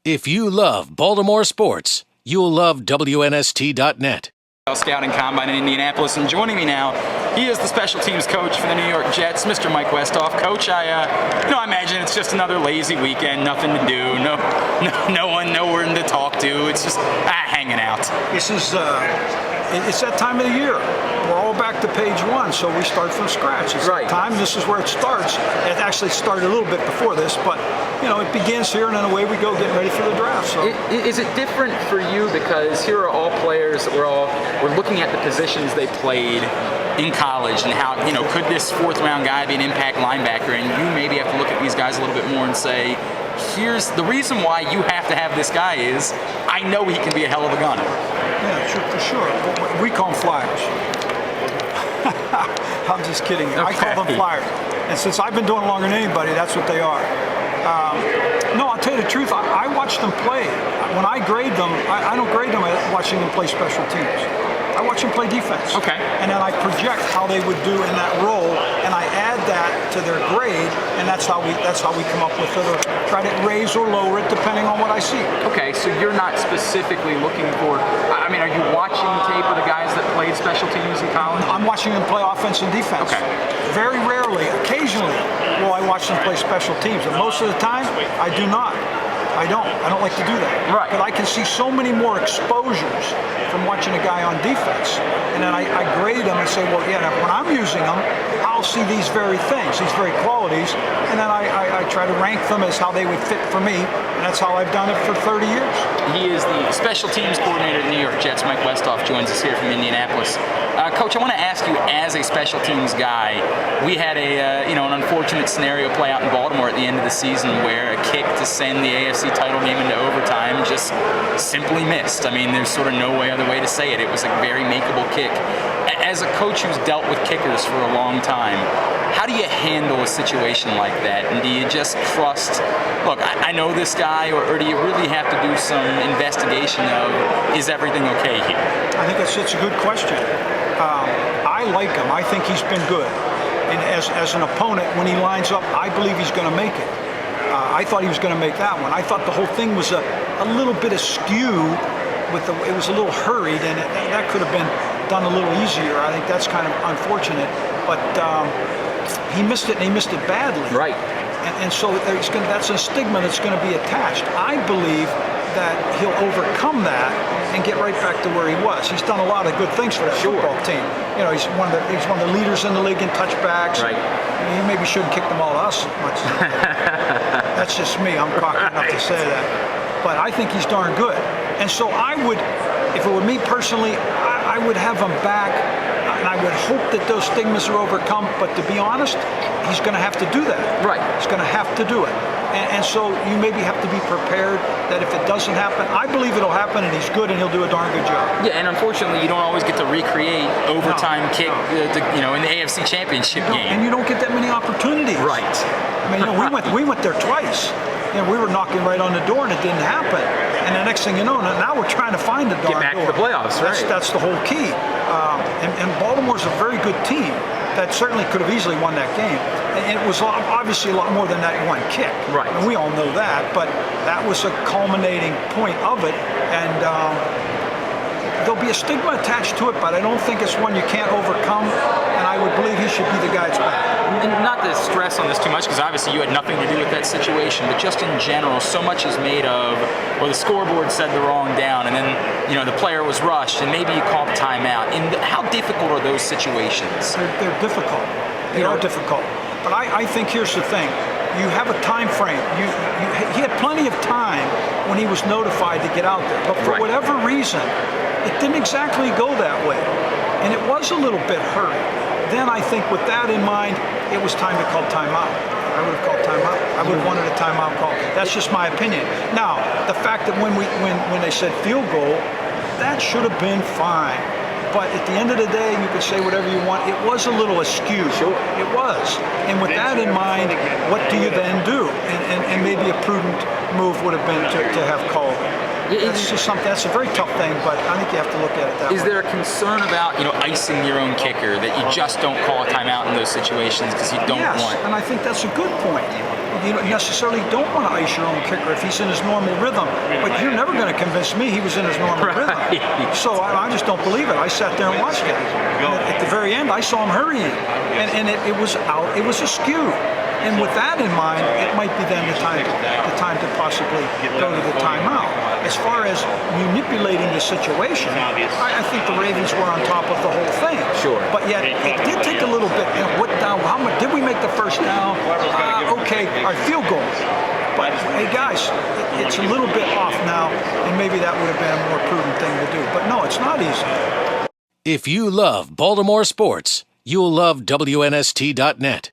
If you love Baltimore sports, you'll love WNST.net. Scouting Combine in Indianapolis, and joining me now, he is the special teams coach for the New York Jets, Mr. Mike Westhoff. Coach, I imagine it's just another lazy weekend, nothing to do, no one, nowhere to talk to. It's just hanging out. This is it's that time of the year. We're all back to page one, so we start from scratch. It's right. That time. This is where it starts. It actually started a little bit before this, but it begins here, and then away we go, getting ready for the draft. So, is it different for you because here are all players that we're looking at the positions they played in college and how could this fourth round guy be an impact linebacker, and you maybe have to look at these guys a little bit more and say, here's the reason why you have to have this guy is I know he can be a hell of a gunner. Yeah, sure, for sure. We call them flyers. I'm just kidding. Okay. I call them flyers. And since I've been doing it longer than anybody, that's what they are. No, I'll tell you the truth. I watch them play. When I grade them, I don't grade them watching them play special teams. I watch them play defense. Okay. And then I project how they would do in that role, and I add that to their grade, and that's how we come up with it, or try to raise or lower it depending on what I see. Okay, so you're not specifically looking for. I mean, are you watching tape of the guys that played special teams in college? I'm watching them play offense and defense. Okay. Very rarely, occasionally, will I watch them play special teams, and most of the time, I do not. I don't like to do that. Right. But I can see so many more exposures from watching a guy on defense. And then I grade them and say, well, yeah, when I'm using them, I'll see these very things, these very qualities, and then I try to rank them as how they would fit for me, and that's how I've done it for 30 years. He is the special teams coordinator at the New York Jets. Mike Westhoff joins us here from Indianapolis. Coach, I want to ask you, as a special teams guy, we had an unfortunate scenario play out in Baltimore at the end of the season where a kick to send the AFC title game into overtime just simply missed. I mean, there's sort of no other way to say it. It was a very makeable kick. As a coach who's dealt with kickers for a long time, how do you handle a situation like that? And do you just trust, look, I know this guy, or do you really have to do some investigation of, is everything okay here? I think that's a good question. I like him. I think he's been good. And as an opponent, when he lines up, I believe he's going to make it. I thought he was going to make that one. I thought the whole thing was a little bit askew. It was a little hurried, and that could have been done a little easier. I think that's kind of unfortunate. But he missed it, and he missed it badly. Right. And so that's a stigma that's going to be attached. I believe that he'll overcome that and get right back to where he was. He's done a lot of good things for that football team. He's one of the leaders in the league in touchbacks. Right. He maybe shouldn't kick them all to us as much. That's just me. I'm cocky enough to say that. But I think he's darn good. And so I would, if it were me personally, I would have him back, and I would hope that those stigmas are overcome. But to be honest, he's going to have to do that. Right. He's going to have to do it. And so you maybe have to be prepared that if it doesn't happen, I believe it'll happen, and he's good, and he'll do a darn good job. Yeah, and unfortunately, you don't always get to recreate overtime kick, in the AFC Championship game. And you don't get that many opportunities. Right. I mean, we went there twice. We were knocking right on the door, and it didn't happen. And the next thing you know, now we're trying to find the darn door. Get back to the playoffs, right? That's the whole key. And Baltimore's a very good team that certainly could have easily won that game. And it was obviously a lot more than that one kick. Right. And we all know that, but that was a culminating point of it. And there'll be a stigma attached to it, but I don't think it's one you can't overcome. And I would believe he should be the guy that's back. And not to stress on this too much, because obviously you had nothing to do with that situation, but just in general, so much is made of, well, the scoreboard said the wrong down, and then the player was rushed, and maybe you called timeout. And how difficult are those situations? They're difficult. They are difficult. But I think here's the thing. You have a time frame. He had plenty of time when he was notified to get out there. But for whatever reason, it didn't exactly go that way. And it was a little bit hurried. Then I think with that in mind, it was time to call timeout. I would have called timeout. I would have wanted a timeout call. That's just my opinion. Now, the fact that when they said field goal, that should have been fine. But at the end of the day, you could say whatever you want. It was a little askew. Sure. It was. And with that in mind, what do you then do? And maybe a prudent move would have been to have called. That's just something. That's a very tough thing, but I think you have to look at it that way. Is there a concern about icing your own kicker, that you just don't call a timeout in those situations because you don't want? And I think that's a good point. you necessarily don't want to ice your own kicker if he's in his normal rhythm. But you're never going to convince me he was in his normal rhythm. So I just don't believe it. I sat there and watched it. And at the very end, I saw him hurrying, and it was out. It was askew. And with that in mind, it might be then the time to possibly go to the timeout. As far as manipulating the situation, I think the Ravens were on top of the whole thing. Sure. But yet, it did take a little bit. What down? How much did we make the first down? Okay, our field goal. But hey, guys, it's a little bit off now, and maybe that would have been a more prudent thing to do. But no, it's not easy. If you love Baltimore sports, you'll love WNST.net.